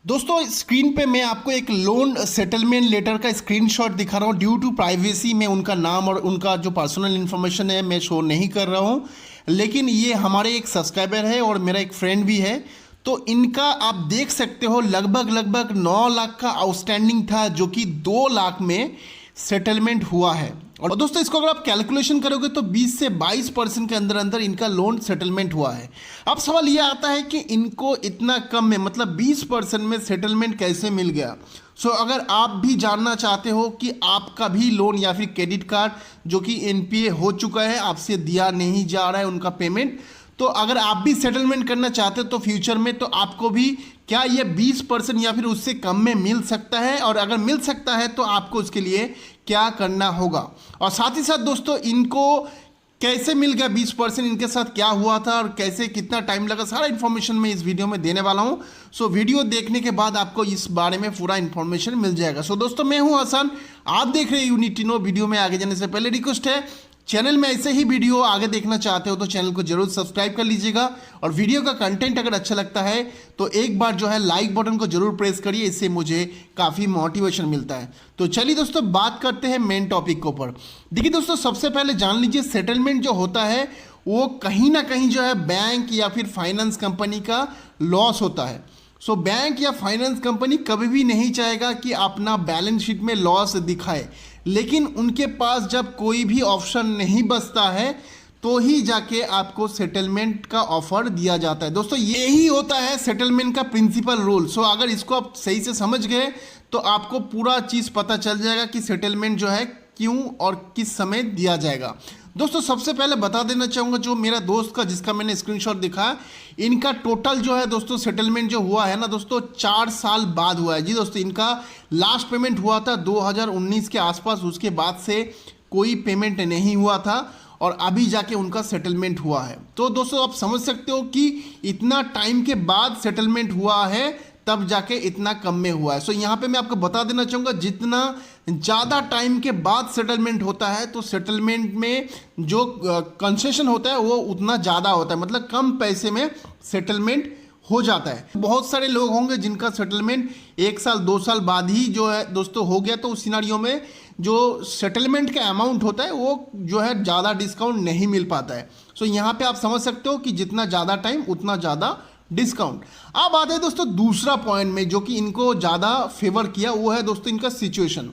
दोस्तों स्क्रीन पे मैं आपको एक लोन सेटलमेंट लेटर का स्क्रीनशॉट दिखा रहा हूँ। ड्यू टू प्राइवेसी मैं उनका नाम और उनका जो पर्सनल इन्फॉर्मेशन है मैं शो नहीं कर रहा हूँ, लेकिन ये हमारे एक सब्सक्राइबर है और मेरा एक फ्रेंड भी है। तो इनका आप देख सकते हो लगभग 9 लाख का आउटस्टैंडिंग था, जो कि 2 लाख में सेटलमेंट हुआ है। और दोस्तों इसको अगर आप कैलकुलेशन करोगे तो 20 से 22% के अंदर अंदर इनका लोन सेटलमेंट हुआ है। अब सवाल ये आता है कि इनको इतना कम में मतलब 20% में सेटलमेंट कैसे मिल गया। अगर आप भी जानना चाहते हो कि आपका भी लोन या फिर क्रेडिट कार्ड जो कि एनपीए हो चुका है, आपसे दिया नहीं जा रहा है उनका पेमेंट, तो अगर आप भी सेटलमेंट करना चाहते हो तो फ्यूचर में तो आपको भी क्या ये 20% या फिर उससे कम में मिल सकता है, और अगर मिल सकता है तो आपको उसके लिए क्या करना होगा। और साथ ही साथ दोस्तों इनको कैसे मिल गया 20%, इनके साथ क्या हुआ था और कैसे कितना टाइम लगा, सारा इन्फॉर्मेशन मैं इस वीडियो में देने वाला हूं। वीडियो देखने के बाद आपको इस बारे में पूरा इन्फॉर्मेशन मिल जाएगा। दोस्तों मैं हूं हसन, आप देख रहे हैं यूनिटी नो। वीडियो में आगे जाने से पहले रिक्वेस्ट है, चैनल में ऐसे ही वीडियो आगे देखना चाहते हो तो चैनल को जरूर सब्सक्राइब कर लीजिएगा, और वीडियो का कंटेंट अगर अच्छा लगता है तो एक बार जो है लाइक बटन को जरूर प्रेस करिए, इससे मुझे काफ़ी मोटिवेशन मिलता है। तो चलिए दोस्तों बात करते हैं मेन टॉपिक के ऊपर। देखिए दोस्तों सबसे पहले जान लीजिए सेटलमेंट जो होता है वो कहीं ना कहीं जो है बैंक या फिर फाइनेंस कंपनी का लॉस होता है। बैंक या फाइनेंस कंपनी कभी भी नहीं चाहेगा कि अपना बैलेंस शीट में लॉस दिखाए, लेकिन उनके पास जब कोई भी ऑप्शन नहीं बचता है तो ही जाके आपको सेटलमेंट का ऑफर दिया जाता है। दोस्तों यही होता है सेटलमेंट का प्रिंसिपल रूल। अगर इसको आप सही से समझ गए तो आपको पूरा चीज़ पता चल जाएगा कि सेटलमेंट जो है क्यों और किस समय दिया जाएगा। दोस्तों सबसे पहले बता देना चाहूँगा, जो मेरा दोस्त का जिसका मैंने स्क्रीनशॉट दिखा, इनका टोटल जो है दोस्तों सेटलमेंट जो हुआ है ना दोस्तों 4 साल बाद हुआ है। जी दोस्तों इनका लास्ट पेमेंट हुआ था 2019 के आसपास, उसके बाद से कोई पेमेंट नहीं हुआ था और अभी जाके उनका सेटलमेंट हुआ है। तो दोस्तों आप समझ सकते हो कि इतना टाइम के बाद सेटलमेंट हुआ है तब जाके इतना कम में हुआ है। यहाँ पे मैं आपको बता देना चाहूँगा, जितना ज़्यादा टाइम के बाद सेटलमेंट होता है तो सेटलमेंट में जो कंसेशन होता है वो उतना ज़्यादा होता है, मतलब कम पैसे में सेटलमेंट हो जाता है। बहुत सारे लोग होंगे जिनका सेटलमेंट 1 साल 2 साल बाद ही जो है दोस्तों हो गया, तो उस सिनारियो में जो सेटलमेंट का अमाउंट होता है वो जो है ज़्यादा डिस्काउंट नहीं मिल पाता है। यहाँ पे आप समझ सकते हो कि जितना ज़्यादा टाइम उतना ज़्यादा डिस्काउंट। अब आते हैं दोस्तों दूसरा पॉइंट में जो कि इनको ज़्यादा फेवर किया, वो है दोस्तों इनका सिचुएशन।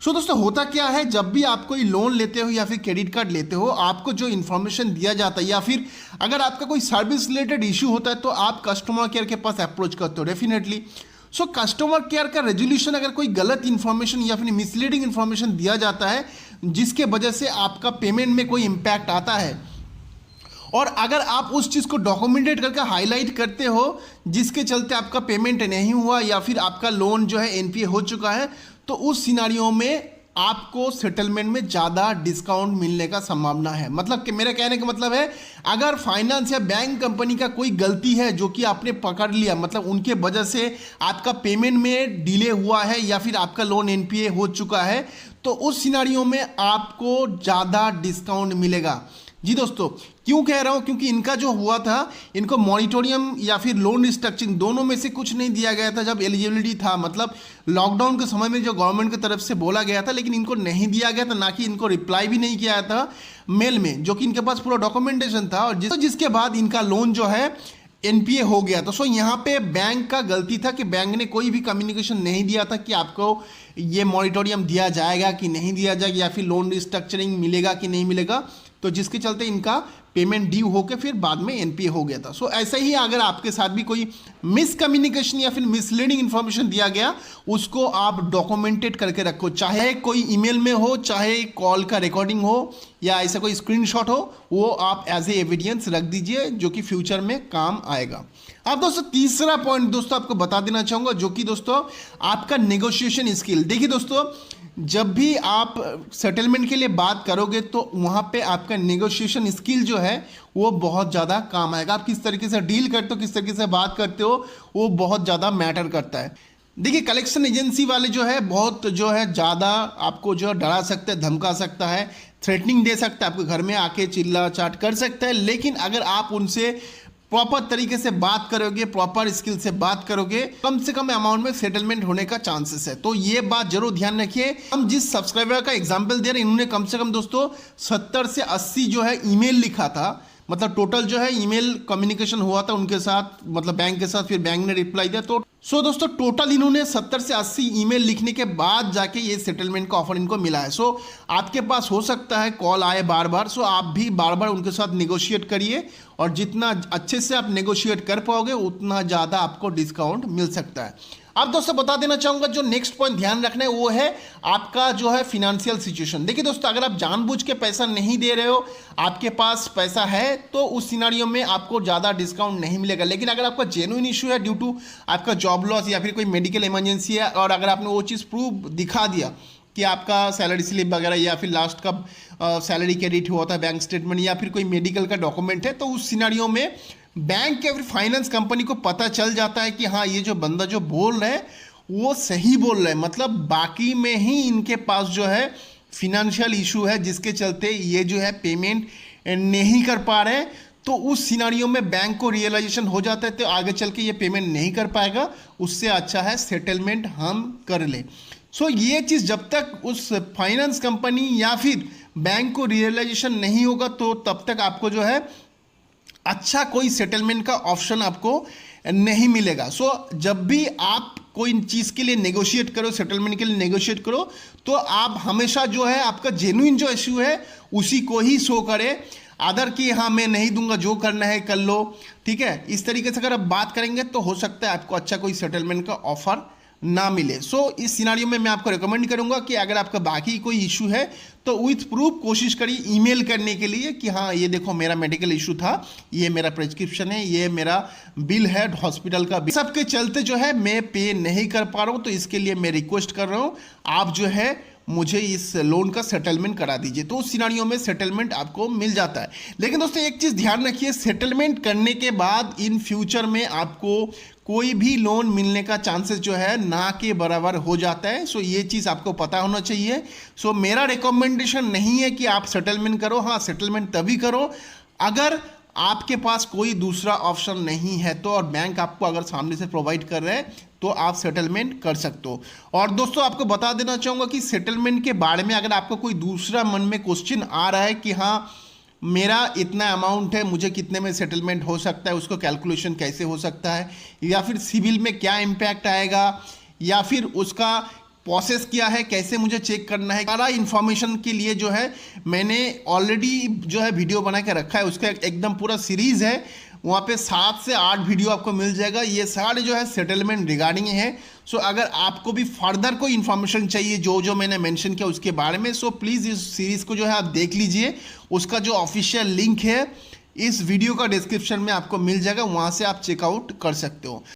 दोस्तों होता क्या है, जब भी आप कोई लोन लेते हो या फिर क्रेडिट कार्ड लेते हो, आपको जो इन्फॉर्मेशन दिया जाता है या फिर अगर आपका कोई सर्विस रिलेटेड इशू होता है तो आप कस्टमर केयर के पास अप्रोच करते हो डेफिनेटली। कस्टमर केयर का रेजोल्यूशन अगर कोई गलत इन्फॉर्मेशन या फिर मिसलीडिंग इन्फॉर्मेशन दिया जाता है जिसके वजह से आपका पेमेंट में कोई इम्पैक्ट आता है, और अगर आप उस चीज़ को डॉक्यूमेंटेड करके हाईलाइट करते हो जिसके चलते आपका पेमेंट नहीं हुआ या फिर आपका लोन जो है एनपीए हो चुका है, तो उस सिनारियो में आपको सेटलमेंट में ज़्यादा डिस्काउंट मिलने का संभावना है। मतलब कि मेरा कहने का मतलब है, अगर फाइनेंस या बैंक कंपनी का कोई गलती है जो कि आपने पकड़ लिया, मतलब उनके वजह से आपका पेमेंट में डिले हुआ है या फिर आपका लोन एनपीए हो चुका है, तो उस सिनारियो में आपको ज़्यादा डिस्काउंट मिलेगा। जी दोस्तों क्यों कह रहा हूं, क्योंकि इनका जो हुआ था, इनको मॉनिटोरियम या फिर लोन रिस्ट्रक्चरिंग दोनों में से कुछ नहीं दिया गया था जब एलिजिबिलिटी था, मतलब लॉकडाउन के समय में जो गवर्नमेंट की तरफ से बोला गया था, लेकिन इनको नहीं दिया गया था, ना कि इनको रिप्लाई भी नहीं किया था मेल में, जो कि इनके पास पूरा डॉक्यूमेंटेशन था, और जिसके बाद इनका लोन जो है एनपीए हो गया। तो यहाँ पे बैंक का गलती था कि बैंक ने कोई भी कम्युनिकेशन नहीं दिया था कि आपको ये मॉनिटोरियम दिया जाएगा कि नहीं दिया जाएगा या फिर लोन रिस्ट्रक्चरिंग मिलेगा कि नहीं मिलेगा, तो जिसके चलते इनका पेमेंट ड्यू होकर फिर बाद में एनपीए हो गया था। ऐसे ही अगर आपके साथ भी कोई मिसकम्युनिकेशन या फिर मिसलीडिंग इन्फॉर्मेशन दिया गया, उसको आप डॉक्यूमेंटेड करके रखो, चाहे कोई ईमेल में हो, चाहे कॉल का रिकॉर्डिंग हो या ऐसा कोई स्क्रीनशॉट हो, वो आप एज ए एविडेंस रख दीजिए जो कि फ्यूचर में काम आएगा। अब दोस्तों तीसरा पॉइंट दोस्तों आपको बता देना चाहूँगा, जो कि दोस्तों आपका नेगोशिएशन स्किल। देखिए दोस्तों जब भी आप सेटलमेंट के लिए बात करोगे तो वहाँ पे आपका नेगोशिएशन स्किल जो है वो बहुत ज़्यादा काम आएगा। आप किस तरीके से डील करते हो, किस तरीके से बात करते हो, वो बहुत ज़्यादा मैटर करता है। देखिए कलेक्शन एजेंसी वाले जो है बहुत जो है ज़्यादा आपको जो डरा सकते हैं, धमका सकता है, थ्रेटनिंग दे सकता है, आपके घर में आके चिल्ला चाट कर सकता है, लेकिन अगर आप उनसे प्रॉपर तरीके से बात करोगे, प्रॉपर स्किल से बात करोगे, कम से कम अमाउंट में सेटलमेंट होने का चांसेस है। तो ये बात जरूर ध्यान रखिए। हम जिस सब्सक्राइबर का एग्जांपल दे रहे हैं, इन्होंने कम से कम दोस्तों 70 से 80 जो है ईमेल लिखा था, मतलब टोटल जो है ईमेल कम्युनिकेशन हुआ था उनके साथ, मतलब बैंक के साथ, फिर बैंक ने रिप्लाई दिया। तो दोस्तों टोटल इन्होंने 70 से 80 ईमेल लिखने के बाद जाके ये सेटलमेंट का ऑफर इनको मिला है। आपके पास हो सकता है कॉल आए बार बार, आप भी बार बार उनके साथ नेगोशिएट करिए, और जितना अच्छे से आप नेगोशिएट कर पाओगे उतना ज़्यादा आपको डिस्काउंट मिल सकता है। अब दोस्तों बता देना चाहूँगा, जो नेक्स्ट पॉइंट ध्यान रखना है वो है आपका जो है फिनेंशियल सिचुएशन। देखिए दोस्तों, अगर आप जानबूझ के पैसा नहीं दे रहे हो, आपके पास पैसा है, तो उस सिनारियो में आपको ज़्यादा डिस्काउंट नहीं मिलेगा। लेकिन अगर आपका जेन्युइन इशू है ड्यू टू आपका जॉब लॉस या फिर कोई मेडिकल इमरजेंसी है, और अगर आपने वो चीज़ प्रूफ दिखा दिया कि आपका सैलरी स्लिप वगैरह या फिर लास्ट का सैलरी क्रेडिट हुआ था, बैंक स्टेटमेंट या फिर कोई मेडिकल का डॉक्यूमेंट है, तो उस सिनारियो में बैंक या फिर फाइनेंस कंपनी को पता चल जाता है कि हाँ, ये जो बंदा जो बोल रहा है वो सही बोल रहा है, मतलब बाकी में ही इनके पास जो है फिनेंशियल इशू है, जिसके चलते ये जो है पेमेंट नहीं कर पा रहे हैं। तो उस सिनारियो में बैंक को रियलाइजेशन हो जाता है, तो आगे चल के ये पेमेंट नहीं कर पाएगा, उससे अच्छा है सेटलमेंट हम कर ले। ये चीज़ जब तक उस फाइनेंस कंपनी या फिर बैंक को रियलाइजेशन नहीं होगा, तो तब तक आपको जो है अच्छा कोई सेटलमेंट का ऑप्शन आपको नहीं मिलेगा। जब भी आप कोई चीज़ के लिए नेगोशिएट करो, सेटलमेंट के लिए नेगोशिएट करो, तो आप हमेशा जो है आपका जेन्युइन जो इशू है उसी को ही शो करें, अदर कि हाँ मैं नहीं दूंगा, जो करना है कर लो, ठीक है। इस तरीके से अगर आप बात करेंगे तो हो सकता है आपको अच्छा कोई सेटलमेंट का ऑफर ना मिले। इस सिनारियो में मैं आपको रिकमेंड करूंगा कि अगर आपका बाकी कोई इशू है तो विथ प्रूफ कोशिश करिए ईमेल करने के लिए कि हाँ ये देखो मेरा मेडिकल इशू था, ये मेरा प्रिस्क्रिप्शन है, ये मेरा बिल है हॉस्पिटल का, सबके चलते जो है मैं पे नहीं कर पा रहा हूँ, तो इसके लिए मैं रिक्वेस्ट कर रहा हूँ आप जो है मुझे इस लोन का सेटलमेंट करा दीजिए। तो उस सिनारियो में सेटलमेंट आपको मिल जाता है। लेकिन दोस्तों एक चीज़ ध्यान रखिए, सेटलमेंट करने के बाद इन फ्यूचर में आपको कोई भी लोन मिलने का चांसेस जो है ना के बराबर हो जाता है। ये चीज़ आपको पता होना चाहिए। मेरा रिकमेंडेशन नहीं है कि आप सेटलमेंट करो, हाँ सेटलमेंट तभी करो अगर आपके पास कोई दूसरा ऑप्शन नहीं है तो, और बैंक आपको अगर सामने से प्रोवाइड कर रहे हैं तो आप सेटलमेंट कर सकते हो। और दोस्तों आपको बता देना चाहूँगा कि सेटलमेंट के बारे में अगर आपको कोई दूसरा मन में क्वेश्चन आ रहा है कि हाँ मेरा इतना अमाउंट है, मुझे कितने में सेटलमेंट हो सकता है, उसको कैलकुलेशन कैसे हो सकता है, या फिर सिविल में क्या इम्पैक्ट आएगा, या फिर उसका प्रोसेस क्या है, कैसे मुझे चेक करना है, सारा इन्फॉर्मेशन के लिए जो है मैंने ऑलरेडी जो है वीडियो बना के रखा है। उसका एकदम पूरा सीरीज़ है, वहाँ पे 7 से 8 वीडियो आपको मिल जाएगा। ये सारे जो है सेटलमेंट रिगार्डिंग है। अगर आपको भी फर्दर कोई इन्फॉर्मेशन चाहिए जो जो मैंने मेंशन किया उसके बारे में, प्लीज़ इस सीरीज़ को जो है आप देख लीजिए। उसका जो ऑफिशियल लिंक है इस वीडियो का डिस्क्रिप्शन में आपको मिल जाएगा, वहाँ से आप चेकआउट कर सकते हो।